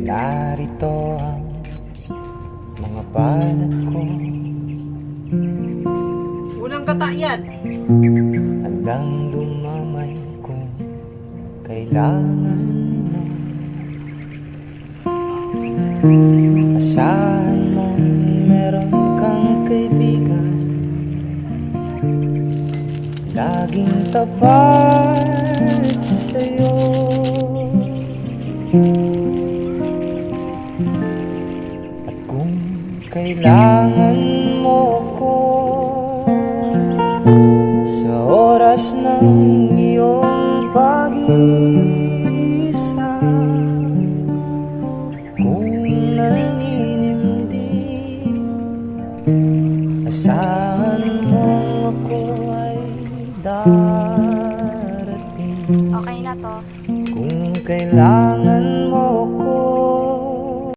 Narito ang mga balat ko, Unang katayan. handang dumamay kung kailangan mo. Asahan mo meron kang kaibigan, laging tapat sa'yo. At kung kailangan